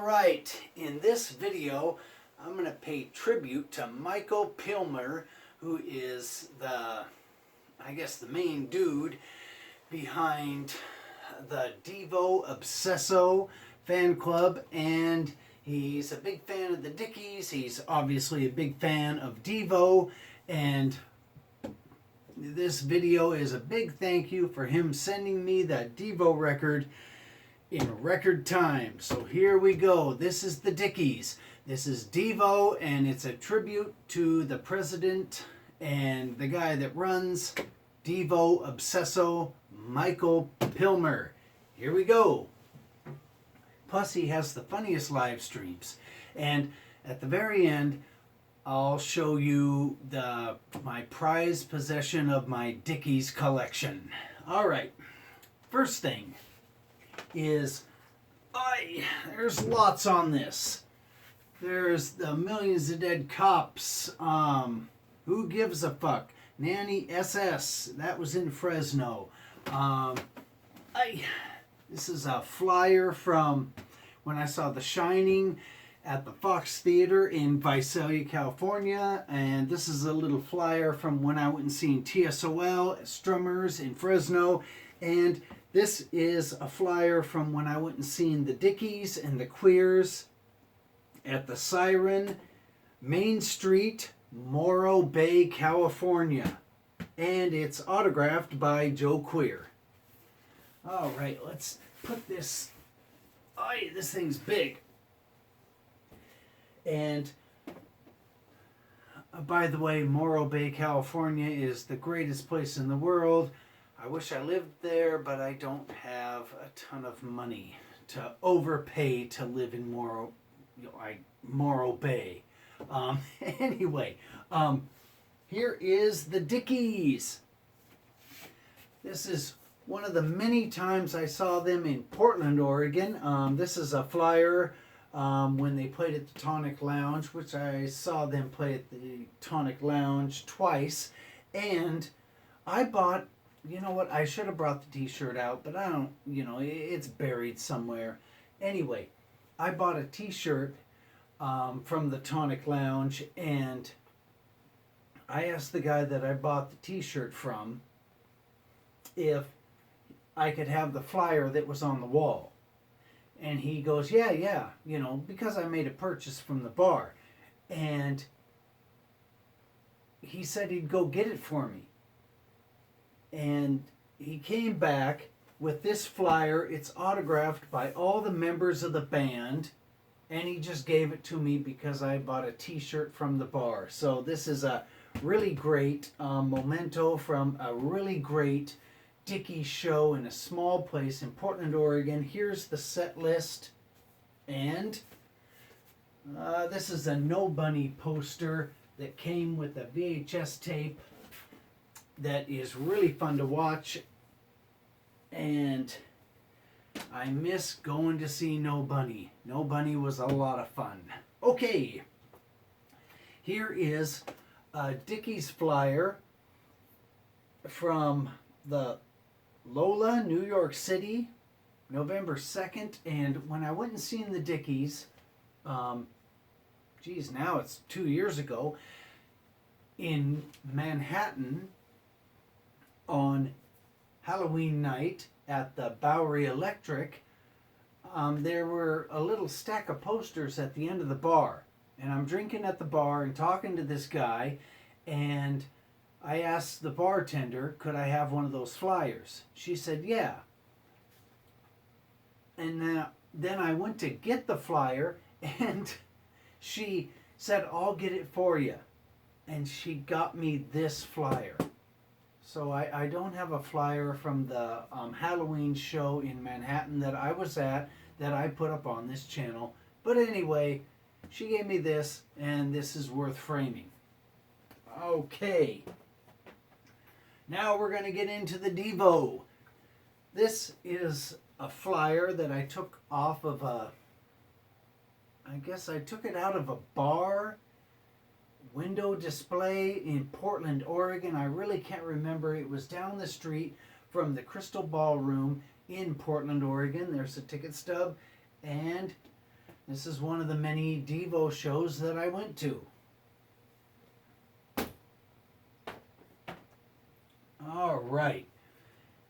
Alright, in this video I'm going to pay tribute to Michael Pilmer, who is the main dude behind the DEVO Obsesso fan club, and he's a big fan of the Dickies. He's obviously a big fan of DEVO, and this video is a big thank you for him sending me that DEVO record in record time. So here we go. This is the Dickies. This is DEVO, and it's a tribute to the president and the guy that runs DEVO Obsesso, Michael Pilmer. Here we go. Plus, he has the funniest live streams. And at the very end, I'll show you my prized possession of my Dickies collection. All right. First thing is, there's lots on this. There's the Millions of Dead Cops. Who Gives a Fuck? Nanny SS. That was in Fresno. This is a flyer from when I saw The Shining at the Fox Theater in Visalia, California. And this is a little flyer from when I went and seen TSOL at Strummers in Fresno. And this is a flyer from when I went and seen the Dickies and the Queers at the Siren, Main Street, Morro Bay, California. And it's autographed by Joe Queer. All right, let's put this. This thing's big. And by the way, Morro Bay, California is the greatest place in the world. I wish I lived there, but I don't have a ton of money to overpay to live in Morro Bay. Anyway, here is the Dickies. This is one of the many times I saw them in Portland, Oregon. This is a flyer when they played at the Tonic Lounge, which I saw them play at the Tonic Lounge twice. And I bought, you know what, I should have brought the t-shirt out, but I don't, it's buried somewhere. Anyway, I bought a t-shirt from the Tonic Lounge, and I asked the guy that I bought the t-shirt from if I could have the flyer that was on the wall. And he goes, yeah, because I made a purchase from the bar. And he said he'd go get it for me. And he came back with this flyer. It's autographed by all the members of the band. And he just gave it to me because I bought a t-shirt from the bar. So this is a really great memento from a really great Dickies show in a small place in Portland, Oregon. Here's the set list. And this is a No Bunny poster that came with a VHS tape that is really fun to watch. And I miss going to see No Bunny. No Bunny was a lot of fun. Okay, here is a Dickies flyer from the Lola, New York City, November 2nd. And when I went and seen the Dickies, now it's 2 years ago, in Manhattan on Halloween night at the Bowery Electric, there were a little stack of posters at the end of the bar. And I'm drinking at the bar and talking to this guy, and I asked the bartender, could I have one of those flyers? She said, yeah. And then I went to get the flyer, and she said, I'll get it for you. And she got me this flyer. So I don't have a flyer from the Halloween show in Manhattan that I was at that I put up on this channel. But anyway, she gave me this, and this is worth framing. Okay. Now we're going to get into the DEVO. This is a flyer that I took off of I took it out of a bar window display in Portland, Oregon. I really can't remember. It was down the street from the Crystal Ballroom in Portland, Oregon. There's a ticket stub. And This is one of the many DEVO shows that I went to. All right.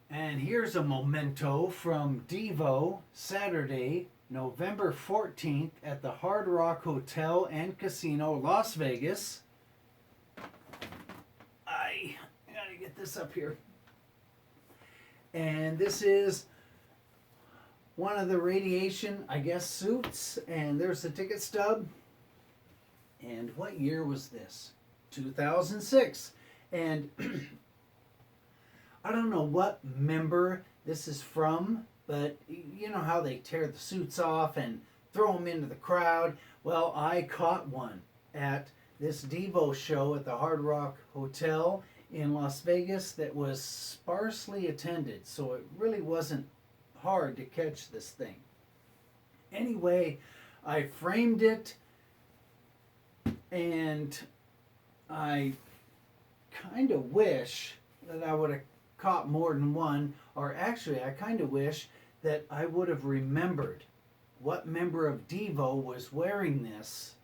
And here's a memento from DEVO, Saturday, November 14th at the Hard Rock Hotel and Casino, Las Vegas. I gotta get this up here. And this is one of the radiation, I guess, suits. And there's the ticket stub. And what year was this? 2006. And I don't know what member this is from, but you know how they tear the suits off and throw them into the crowd? Well, I caught one at this DEVO show at the Hard Rock Hotel in Las Vegas that was sparsely attended, so it really wasn't hard to catch this thing. Anyway, I framed it, and I kind of wish that I would have caught more than one, or actually I kind of wish that I would have remembered what member of DEVO was wearing this,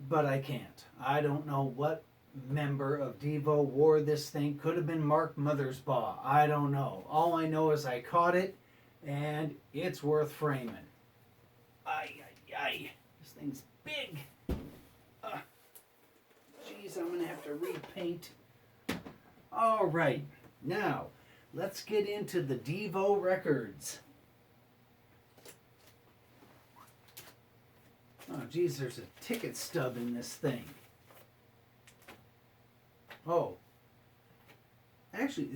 but I can't. I don't know what member of DEVO wore this thing. Could have been Mark Mothersbaugh. I don't know. All I know is I caught it, and it's worth framing. Ay, ay, ay. This thing's big. Geez, I'm going to have to repaint. All right. Now, let's get into the DEVO records. Oh, geez, there's a ticket stub in this thing. Oh, actually,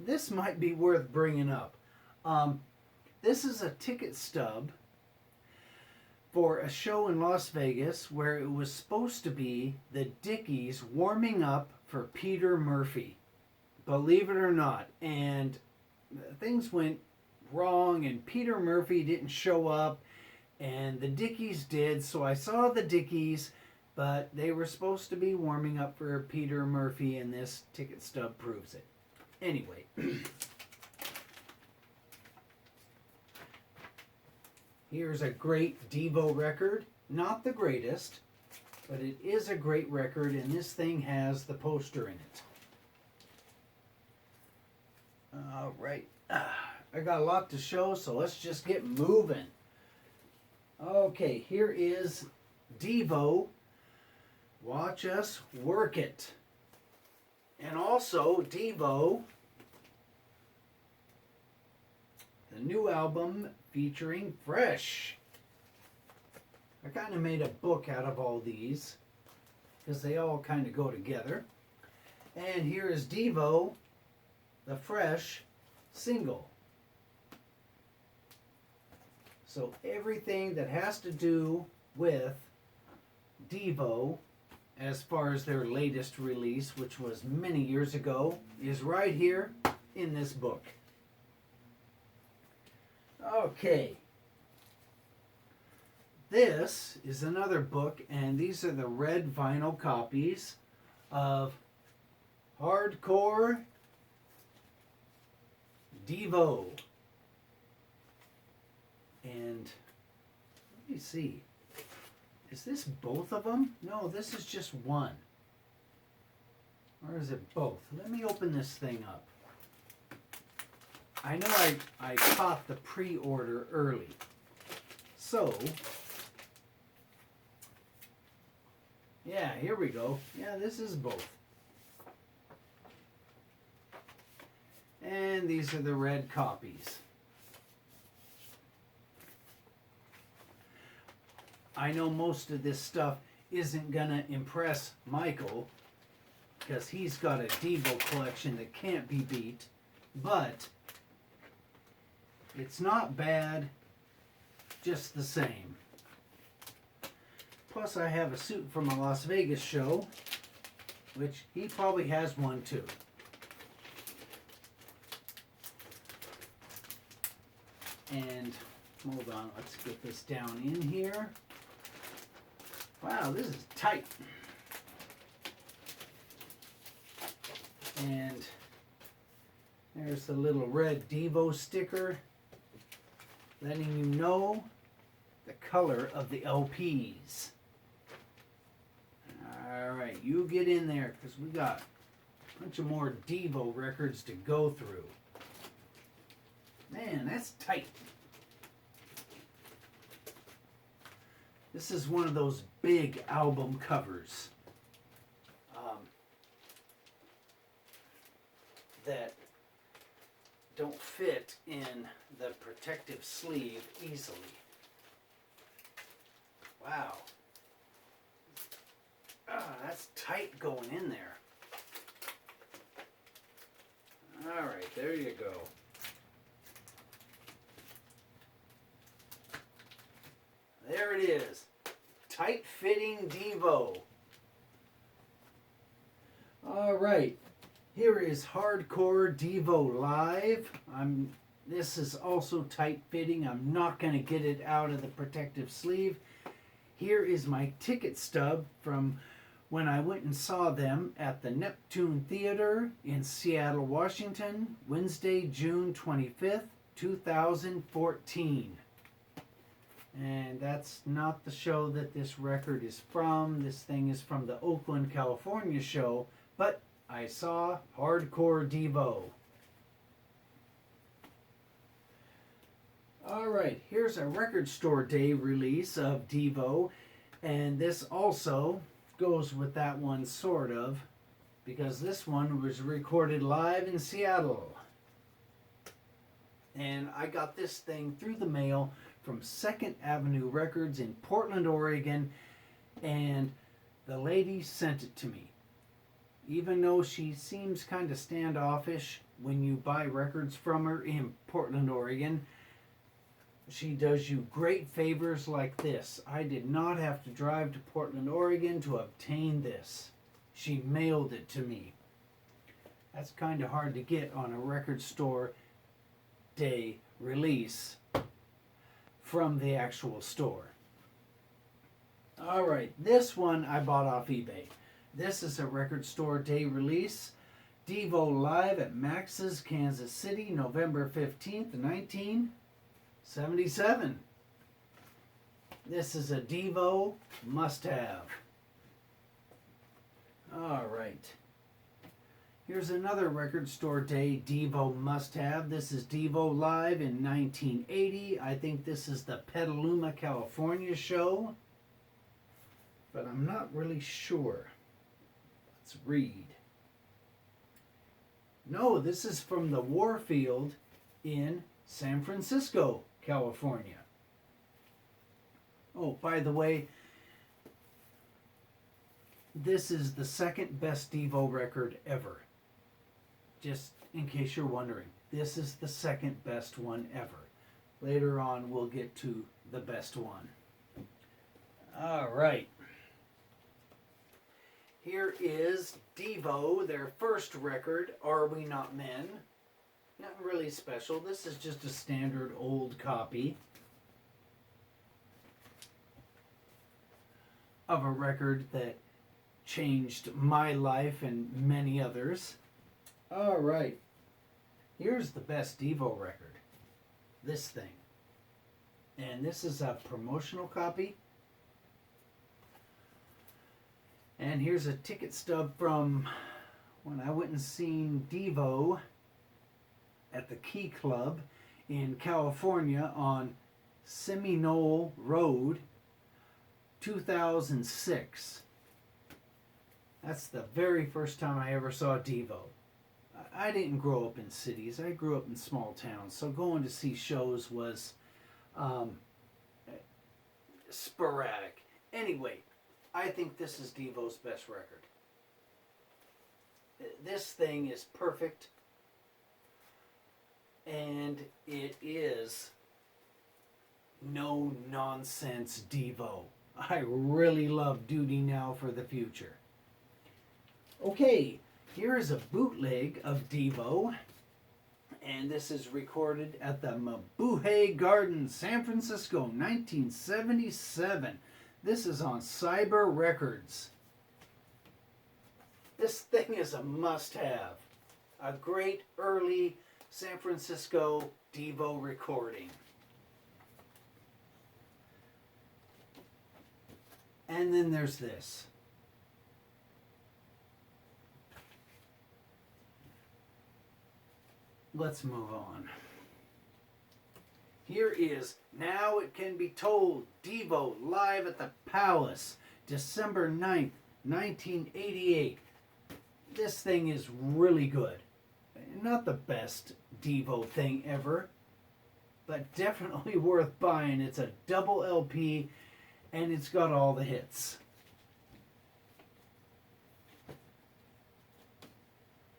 this might be worth bringing up. This is a ticket stub for a show in Las Vegas where it was supposed to be the Dickies warming up for Peter Murphy. Believe it or not. And things went wrong, and Peter Murphy didn't show up, and the Dickies did. So I saw the Dickies, but they were supposed to be warming up for Peter Murphy, and this ticket stub proves it. Anyway. Here's a great DEVO record. Not the greatest, but it is a great record, and this thing has the poster in it. All right. I got a lot to show, so let's just get moving. Okay, here is DEVO. Watch us work it. And also DEVO, the new album featuring Fresh. I kind of made a book out of all these because they all kind of go together. And here is DEVO, the Fresh single. So everything that has to do with DEVO, as far as their latest release, which was many years ago, is right here in this book. Okay. This is another book, and these are the red vinyl copies of Hardcore DEVO. And let me see. Is this both of them? No, this is just one. Or is it both? Let me open this thing up. I know I caught the pre-order early. So, yeah, here we go. Yeah, this is both. And these are the red copies. I know most of this stuff isn't gonna impress Michael because he's got a DEVO collection that can't be beat, but it's not bad just the same. Plus I have a suit from a Las Vegas show, which he probably has one too. And hold on, let's get this down in here. Wow, this is tight. And there's the little red DEVO sticker letting you know the color of the LPs. Alright, you get in there because we got a bunch of more DEVO records to go through. Man, that's tight. This is one of those big album covers that don't fit in the protective sleeve easily. Wow. That's tight going in there. Alright, there you go. There it is. Tight fitting DEVO. Alright. Here is Hardcore DEVO Live. This is also tight fitting. I'm not going to get it out of the protective sleeve. Here is my ticket stub from when I went and saw them at the Neptune Theater in Seattle, Washington, Wednesday, June 25th, 2014. And that's not the show that this record is from. This thing is from the Oakland, California show, but I saw Hardcore DEVO. Alright, here's a record store day release of DEVO, and this also goes with that one sort of, because this one was recorded live in Seattle. And I got this thing through the mail from 2nd Avenue Records in Portland, Oregon, and the lady sent it to me. Even though she seems kind of standoffish when you buy records from her in Portland, Oregon, she does you great favors like this. I did not have to drive to Portland, Oregon to obtain this. She mailed it to me. That's kind of hard to get on a record store day release from the actual store. Alright, this one I bought off eBay. This is a record store day release. DEVO Live at Max's, Kansas City, November 15th, 1977. This is a DEVO must-have. Alright. Here's another record store day DEVO must-have. This is DEVO Live in 1980. I think this is the Petaluma, California show, but I'm not really sure. Let's read. No, this is from the Warfield in San Francisco, California. Oh, by the way, this is the second best DEVO record ever. Just in case you're wondering, this is the second best one ever. Later on, we'll get to the best one. All right. Here is DEVO, their first record, Are We Not Men? Nothing really special. This is just a standard old copy of a record that changed my life and many others. All right, here's the best DEVO record, this thing. And this is a promotional copy. And here's a ticket stub from when I went and seen DEVO at the Key Club in California on Seminole Road, 2006. That's the very first time I ever saw DEVO. I didn't grow up in cities. I grew up in small towns, so going to see shows was sporadic. Anyway, I think this is DEVO's best record. This thing is perfect, and it is no nonsense DEVO. I really love Duty Now for the Future. Okay, here is a bootleg of DEVO, and this is recorded at the Mabuhay Garden, San Francisco, 1977. This is on Cyber Records. This thing is a must-have. A great early San Francisco DEVO recording. And then there's this. Let's move on. Here is Now It Can Be Told, DEVO, live at the Palace, December 9th, 1988. This thing is really good. Not the best DEVO thing ever, but definitely worth buying. It's a double LP, and it's got all the hits.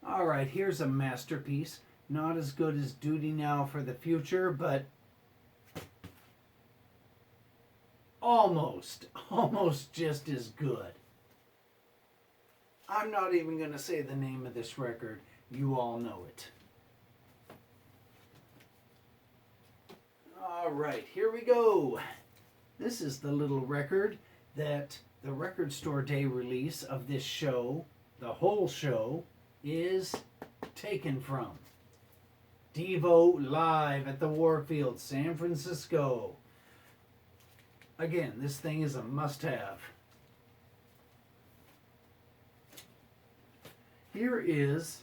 Alright, here's a masterpiece. Not as good as Duty Now for the Future, but almost just as good. I'm not even going to say the name of this record. You all know it. Alright, here we go. This is the little record that the Record Store Day release of this show, the whole show, is taken from. DEVO live at the Warfield, San Francisco. Again, this thing is a must-have. Here is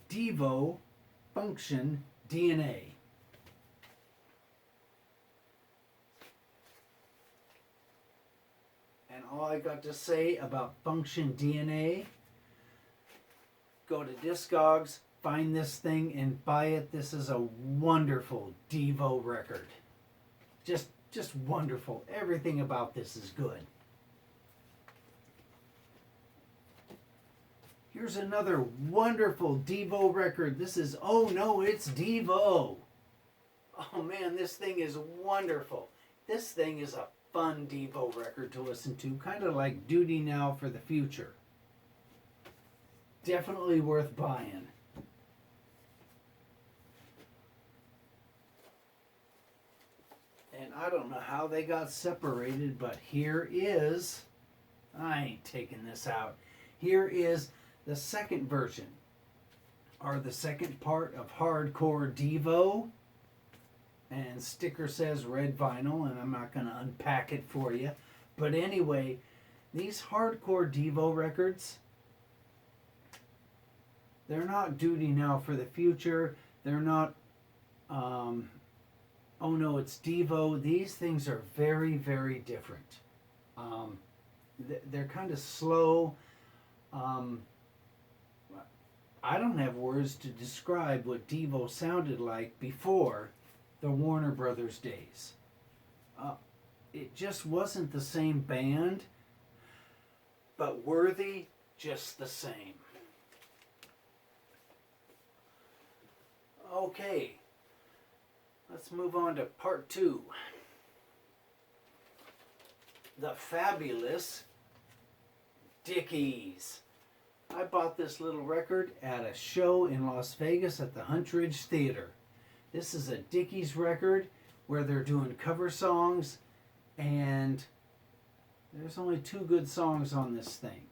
DEVO Function DNA. And all I got to say about Function DNA, go to Discogs, find this thing and buy it. This is a wonderful DEVO record. Just wonderful. Everything about this is good. Here's another wonderful DEVO record. This is Oh No, It's DEVO. Oh man, this thing is wonderful. This thing is a fun DEVO record to listen to, kind of like Duty Now for the Future. Definitely worth buying. And I don't know how they got separated, but here is, I ain't taking this out. Here is the second version, or the second part of Hardcore DEVO. And sticker says red vinyl, and I'm not going to unpack it for you. But anyway, these Hardcore DEVO records, they're not Duty Now for the Future. They're not, Oh No, It's DEVO. These things are very, very different. They're kind of slow. I don't have words to describe what DEVO sounded like before the Warner Brothers days. It just wasn't the same band, but worthy just the same. Okay, let's move on to part 2. The fabulous Dickies. I bought this little record at a show in Las Vegas at the Huntridge Theater. This is a Dickies record where they're doing cover songs, and there's only 2 good songs on this thing.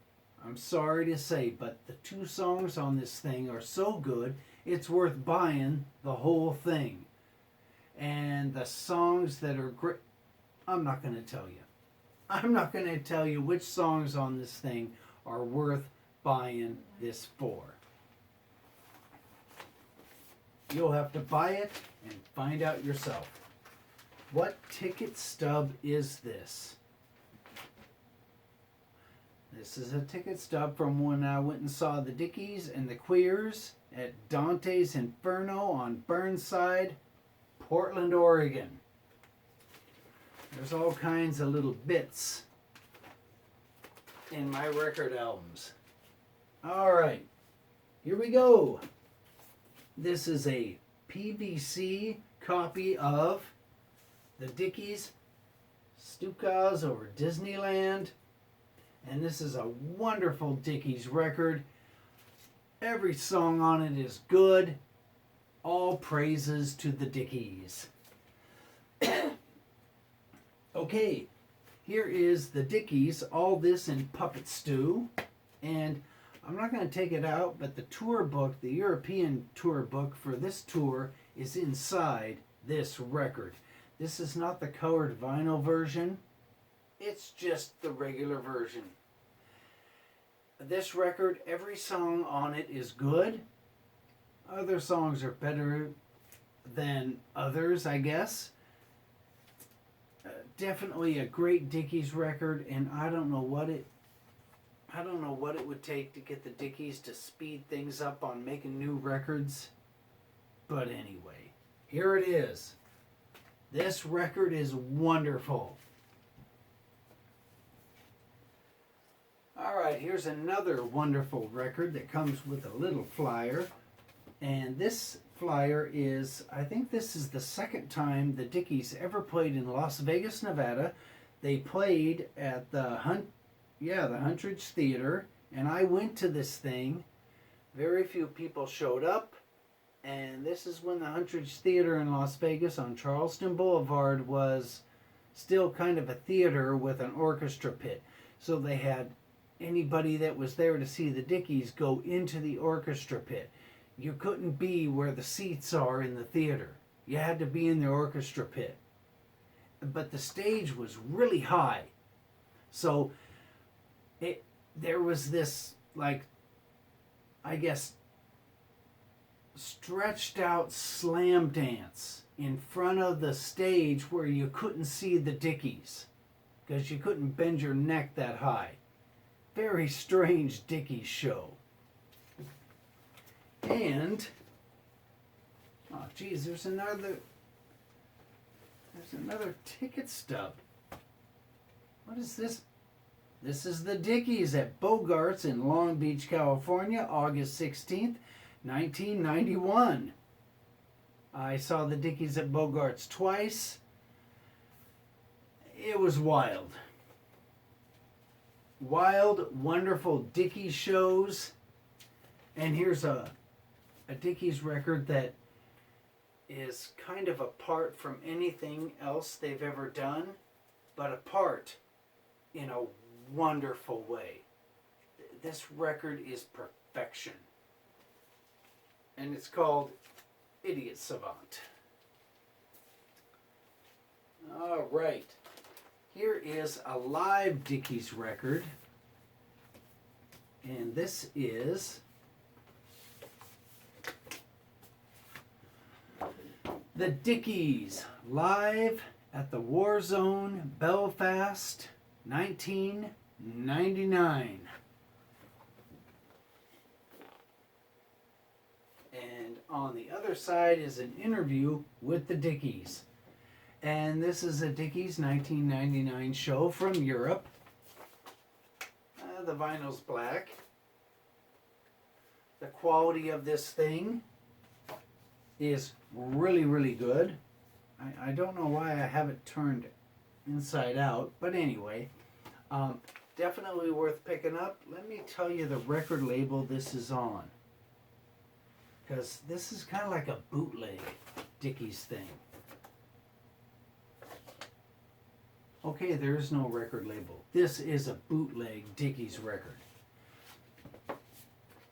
I'm sorry to say, but the 2 songs on this thing are so good, it's worth buying the whole thing. And the songs that are great, I'm not going to tell you. I'm not going to tell you which songs on this thing are worth buying this for. You'll have to buy it and find out yourself. What ticket stub is this? This is a ticket stub from when I went and saw the Dickies and the Queers at Dante's Inferno on Burnside, Portland, Oregon. There's all kinds of little bits in my record albums. Alright, here we go. This is a PVC copy of the Dickies Stukas over Disneyland. And this is a wonderful Dickies record. Every song on it is good. All praises to the Dickies. Okay, here is the Dickies, All This in Puppet Stew. And I'm not going to take it out, but the tour book, the European tour book for this tour is inside this record. This is not the colored vinyl version. It's just the regular version. This record, every song on it is good. Other songs are better than others, I guess. Definitely a great Dickies record, and I don't know what it would take to get the Dickies to speed things up on making new records. But anyway, here it is. This record is wonderful. Alright, here's another wonderful record that comes with a little flyer. And this flyer is, I think this is the second time the Dickies ever played in Las Vegas, Nevada. They played at the Huntridge Theater, and I went to this thing. Very few people showed up, and this is when the Huntridge Theater in Las Vegas on Charleston Boulevard was still kind of a theater with an orchestra pit. So they had anybody that was there to see the Dickies go into the orchestra pit. You couldn't be where the seats are in the theater. You had to be in the orchestra pit. But the stage was really high. So there was this, like, I guess, stretched out slam dance in front of the stage where you couldn't see the Dickies because you couldn't bend your neck that high. Very strange Dickies show. And, oh geez, there's another ticket stub. What is this? This is the Dickies at Bogart's in Long Beach, California, August 16th, 1991. I saw the Dickies at Bogart's twice. It was wild. Wild, wonderful Dickies shows. And here's a Dickies record that is kind of apart from anything else they've ever done, but apart in a wonderful way. This record is perfection. And it's called Idiot Savant. All right. Here is a live Dickies record. And this is the Dickies live at the War Zone, Belfast, 1999. And on the other side is an interview with the Dickies. And this is a Dickies 1999 show from Europe. The vinyl's black. The quality of this thing is really, really good. I don't know why I have it turned inside out, but anyway, definitely worth picking up. Let me tell you the record label this is on, because this is kind of like a bootleg Dickies thing. Okay, there is no record label. This is a bootleg Dickies record.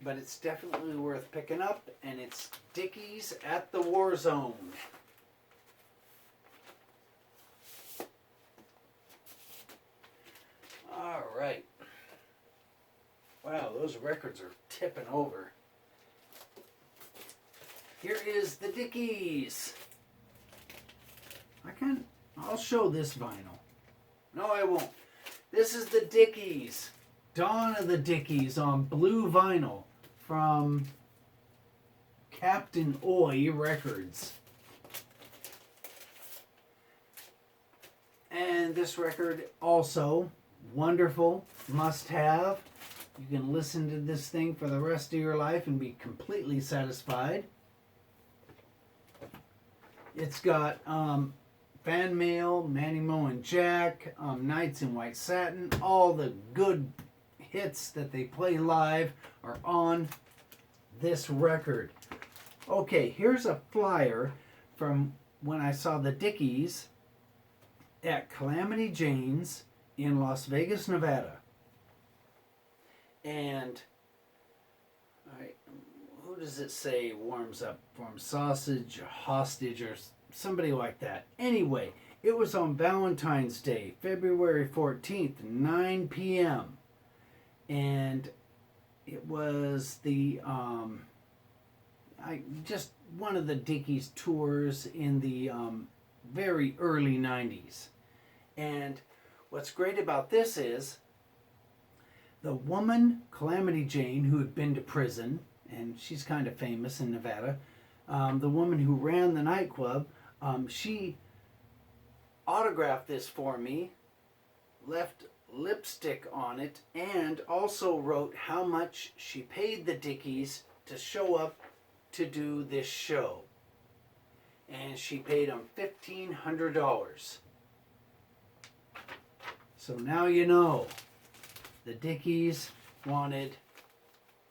But it's definitely worth picking up, and it's Dickies at the War Zone. All right. Wow, those records are tipping over. Here is the Dickies. I'll show this vinyl. No, I won't. This is the Dickies. Dawn of the Dickies on blue vinyl from Captain Oi Records. And this record also wonderful, must have. You can listen to this thing for the rest of your life and be completely satisfied. It's got Fan Mail, Manny Moe and Jack, Nights in White Satin. All the good hits that they play live are on this record. Okay, here's a flyer from when I saw the Dickies at Calamity Jane's in Las Vegas, Nevada. And who does it say warms up for him? Sausage, hostage, or somebody like that. Anyway, It was on Valentine's Day, February 14th, 9 p.m. And it was the just one of the Dickies tours in the very early 90s. And what's great about this is the woman, Calamity Jane, who had been to prison, and she's kind of famous in Nevada, the woman who ran the nightclub, she autographed this for me, left lipstick on it, and also wrote how much she paid the Dickies to show up to do this show. And she paid them $1,500. So now you know, the Dickies wanted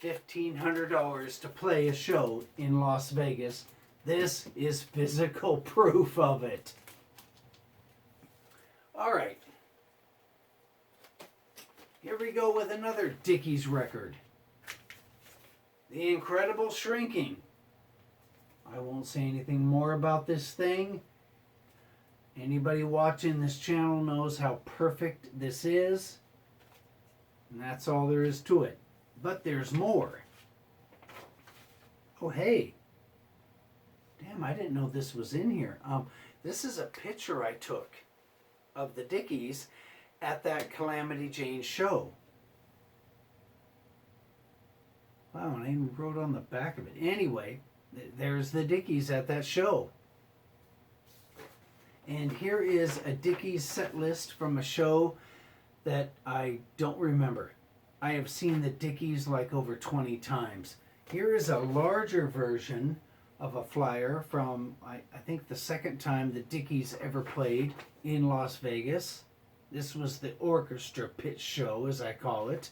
$1,500 to play a show in Las Vegas. This is physical proof of it. All right. Here we go with another Dickies record. The Incredible Shrinking. I won't say anything more about this thing. Anybody watching this channel knows how perfect this is. And that's all there is to it. But there's more. Oh, hey. Damn, I didn't know this was in here. This is a picture I took of the Dickies at that Calamity Jane show. Wow, and I even wrote on the back of it. Anyway, there's the Dickies at that show. And here is a Dickies set list from a show that I don't remember. I have seen the Dickies like over 20 times. Here is a larger version of a flyer from, I think, the second time the Dickies ever played in Las Vegas. This was the orchestra pit show, as I call it.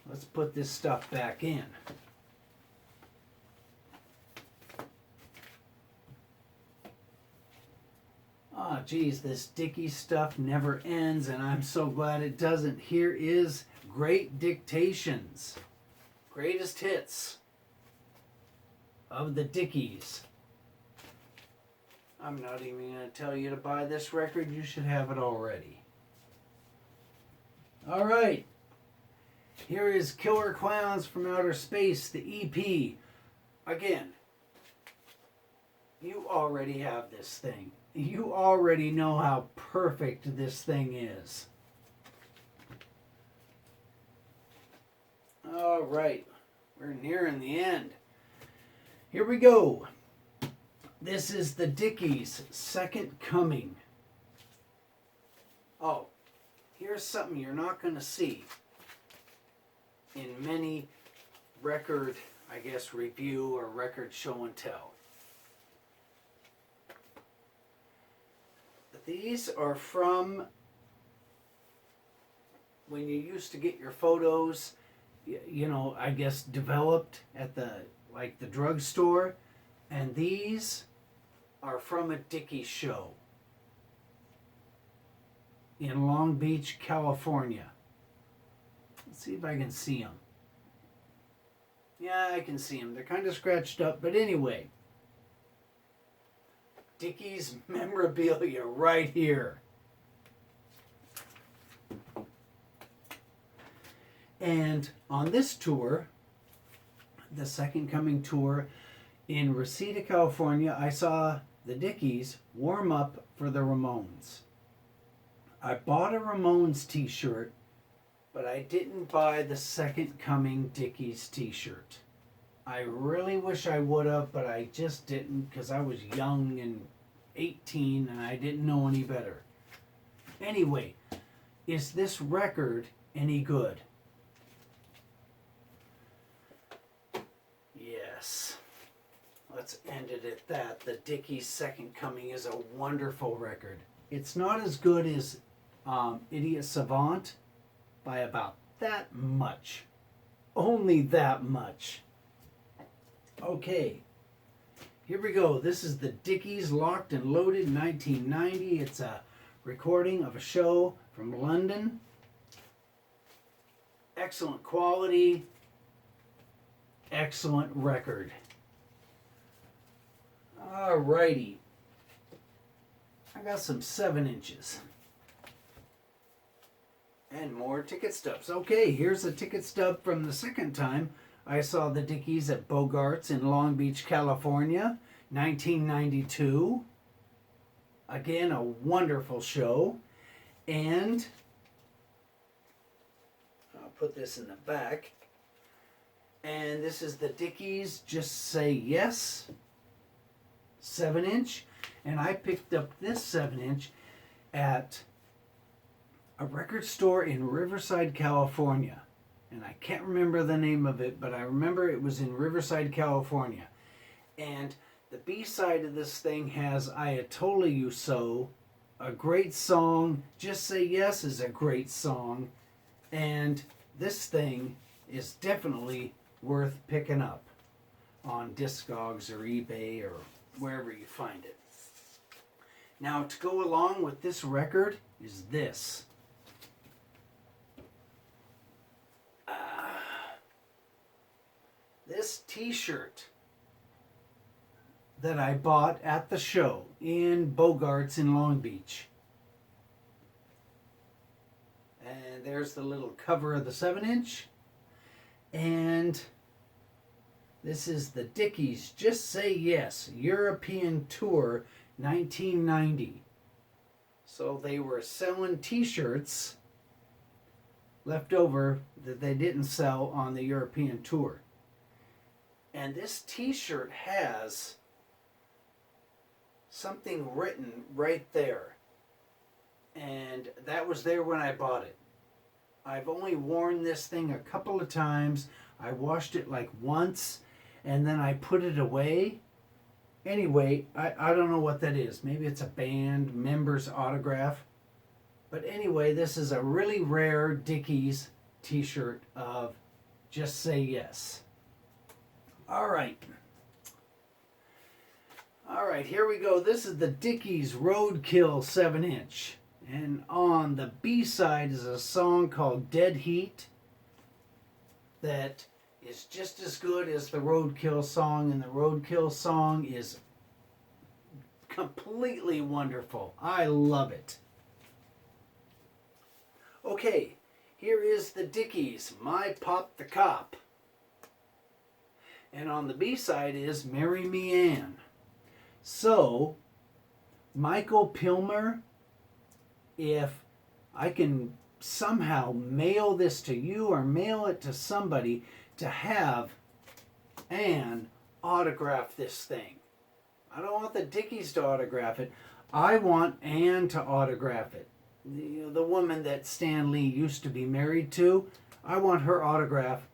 Let's put this stuff back in. Ah, geez, this Dickies stuff never ends, and I'm so glad it doesn't. Here is Great Dictations. Greatest hits of the Dickies. I'm not even going to tell you to buy this record. You should have it already. All right. Here is Killer Clowns from Outer Space, the EP. Again, you already have this thing. You already know how perfect this thing is. All right, we're nearing the end. Here we go. This is the Dickies' Second Coming. Oh, here's something you're not going to see in many record, I guess, review or record show and tell. These are from when you used to get your photos, you know, I guess developed at the drugstore, and these are from a Dickies show in Long Beach, California. Let's see if I can see them. Yeah, I can see them. They're kind of scratched up, but anyway. Dickies memorabilia right here. And on this tour, the Second Coming tour in Reseda, California, I saw the Dickies warm up for the Ramones. I bought a Ramones t-shirt, but I didn't buy the Second Coming Dickies t-shirt. I really wish I would have, but I just didn't because I was young and 18 and I didn't know any better. Anyway, is this record any good? Yes. Let's end it at that. The Dickies' Second Coming is a wonderful record. It's not as good as Idiot Savant by about that much. Only that much. Okay, here we go. This is the Dickies Locked and Loaded 1990. It's a recording of a show from London. Excellent quality. Excellent record. All Alrighty. I got some 7 inches. And more ticket stubs. Okay, here's a ticket stub from the second time I saw the Dickies at Bogart's in Long Beach, California, 1992. Again, a wonderful show. And I'll put this in the back. And this is the Dickies Just Say Yes 7-inch. And I picked up this 7-inch at a record store in Riverside, California. And I can't remember the name of it, but I remember it was in Riverside, California. And the B-side of this thing has Ayatollah You So, a great song. Just Say Yes is a great song. And this thing is definitely worth picking up on Discogs or eBay or wherever you find it. Now, to go along with this record is this. This t-shirt that I bought at the show in Bogart's in Long Beach. And there's the little cover of the 7-inch. And this is the Dickies Just Say Yes European Tour 1990. So they were selling t-shirts left over that they didn't sell on the European tour. And this t-shirt has something written right there. And that was there when I bought it. I've only worn this thing a couple of times. I washed it like once and then I put it away. Anyway, I don't know what that is. Maybe it's a band member's autograph. But anyway, this is a really rare Dickies t-shirt of Just Say Yes. All right, here we go. This is the Dickies Roadkill 7-inch. And on the B-side is a song called Dead Heat that is just as good as the Roadkill song. And the Roadkill song is completely wonderful. I love it. Okay, here is the Dickies, My Pop the Cop. And on the B-side is Marry Me Ann. So, Michael Pilmer, if I can somehow mail this to you or mail it to somebody to have Ann autograph this thing. I don't want the Dickies to autograph it. I want Ann to autograph it. The woman that Stan Lee used to be married to, I want her autograph